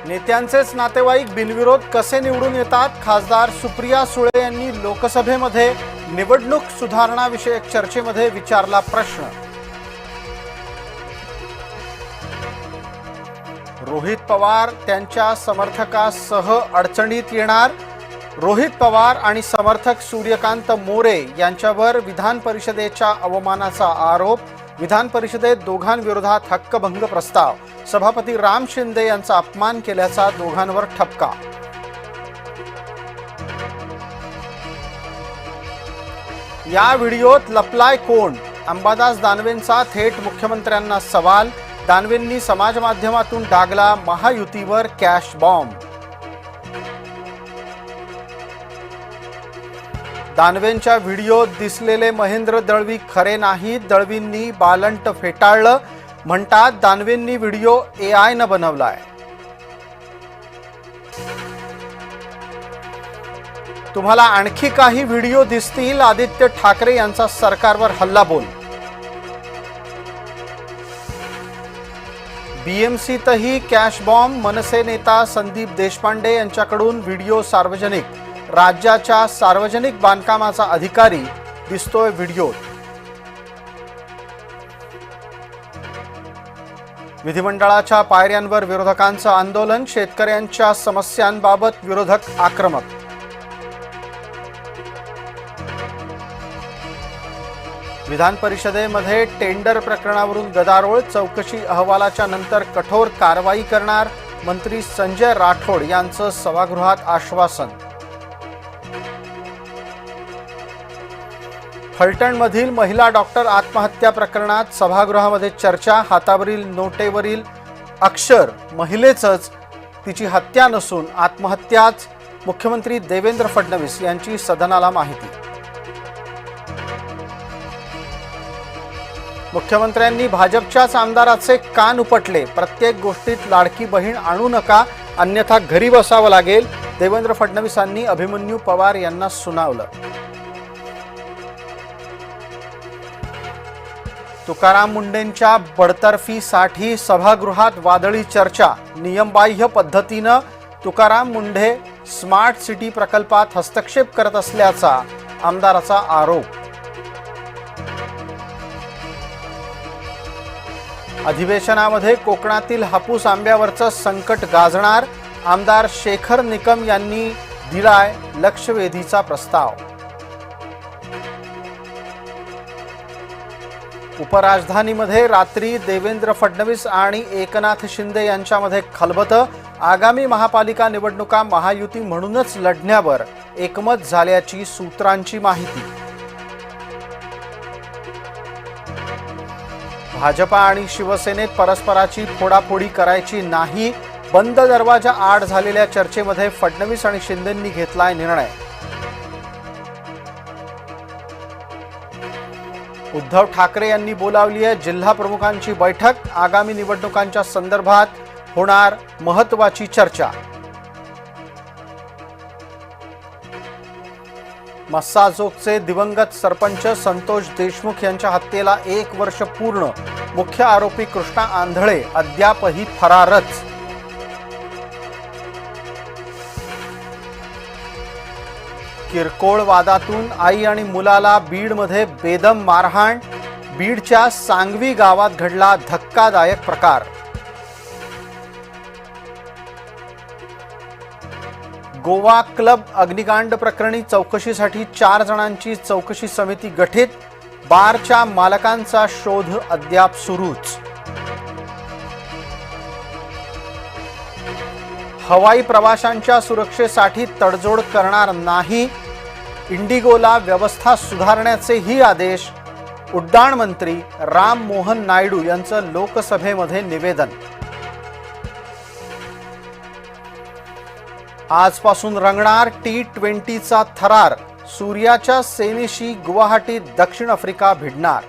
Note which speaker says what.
Speaker 1: नेत्यांचेच नातेवाईक बिनविरोध कसे निवडून येतात? खासदार सुप्रिया सुळे यांनी लोकसभेमध्ये निवडणूक सुधारणा विषयक चर्चेमध्ये विचारला प्रश्न। रोहित पवार त्यांच्या समर्थकासह अडचणीत येणार। रोहित पवार आणि समर्थक सूर्यकांत मोरे यांच्यावर विधान परिषदेच्या अवमानाचा आरोप। विधान परिषदेत दोघांविरोधात हक्कभंग प्रस्ताव। सभापती राम शिंदे यांचा अपमान केल्याचा दोघांवर ठपका। या व्हिडिओत लपलाय कोण? अंबादास दानवेंचा थेट मुख्यमंत्र्यांना सवाल। दानवेंनी समाज माध्यमातून डागला महायुतीवर कॅश बॉम्ब। दानवेंच्या व्हिडिओत दिसलेले महेंद्र दळवी खरे नाहीत। दळवींनी बालंट फेटाळलं। म्हणतात दानवेंनी व्हिडिओ AI ने बनवलाय। तुम्हाला आणखी काही व्हिडिओ दिसतील। आदित्य ठाकरे यांचा सरकारवर हल्लाबोल। BMCतही कॅश बॉम्ब। मनसे नेता संदीप देशपांडे यांच्याकडून व्हिडिओ सार्वजनिक। राज्याच्या सार्वजनिक बांधकामाचा अधिकारी दिसतोय व्हिडिओ। विधिमंडळाच्या पायऱ्यांवर विरोधकांचं आंदोलन। शेतकऱ्यांच्या समस्यांबाबत विरोधक आक्रमक। विधान परिषदेमध्ये टेंडर प्रकरणावरून गदारोळ। चौकशी अहवालाच्या नंतर कठोर कारवाई करणार। मंत्री संजय राठोड यांचं सभागृहात आश्वासन। फलटणमधील महिला डॉक्टर आत्महत्या प्रकरणात सभागृहामध्ये चर्चा। हातावरील नोटेवरील अक्षर महिलेचंच, तिची हत्या नसून आत्महत्याच। मुख्यमंत्री देवेंद्र फडणवीस यांची सदनाला माहिती। मुख्यमंत्र्यांनी भाजपच्याच आमदाराचे कान उपटले। प्रत्येक गोष्टीत लाडकी बहीण आणू नका, अन्यथा घरी बसावं लागेल। देवेंद्र फडणवीसांनी अभिमन्यू पवार यांना सुनावलं। तुकाराम मुंढेंच्या बडतर्फीसाठी सभागृहात वादळी चर्चा। नियमबाह्य पद्धतीनं तुकाराम मुंढे स्मार्ट सिटी प्रकल्पात हस्तक्षेप करत असल्याचा आमदाराचा आरोप। अधिवेशनामध्ये कोकणातील हापूस आंब्यावरचं संकट गाजणार। आमदार शेखर निकम यांनी दिलाय लक्षवेधीचा प्रस्ताव। उपराजधानीमध्ये रात्री देवेंद्र फडणवीस आणि एकनाथ शिंदे यांच्यामध्ये खलबतं। आगामी महापालिका निवडणुका महायुती म्हणूनच लढण्यावर एकमत झाल्याची सूत्रांची माहिती। भाजपा आणि शिवसेनेत परस्पराची फोडाफोडी करायची नाही। बंद दरवाजा आड झालेल्या चर्चेमध्ये फडणवीस आणि शिंदेंनी घेतलाय निर्णय। उद्धव ठाकरे यांनी बोलावली आहे जिल्हा प्रमुखांची बैठक। आगामी निवडणुकांच्या संदर्भात होणार महत्त्वाची चर्चा। मस्साजोगचे दिवंगत सरपंच संतोष देशमुख यांच्या हत्येला 1 वर्ष पूर्ण। मुख्य आरोपी कृष्णा आंधळे अद्यापही फरारच। किरकोळ वादातून आई आणि मुलाला बीडमध्ये बेदम मारहाण। बीडच्या सांगवी गावात घडला धक्कादायक प्रकार। गोवा क्लब अग्निकांड प्रकरणी चौकशीसाठी 4 जणांची चौकशी समिती गठीत। बारच्या मालकांचा शोध अद्याप सुरूच। हवाई प्रवाशांच्या सुरक्षेसाठी तडजोड करणार नाही। इंडिगोला व्यवस्था सुधारण्याचेही आदेश। उड्डाण मंत्री राम मोहन नायडू यांचं लोकसभेमध्ये निवेदन। आजपासून रंगणार T20चा थरार। सूर्याच्या सेनेशी गुवाहाटीत दक्षिण आफ्रिका भिडणार।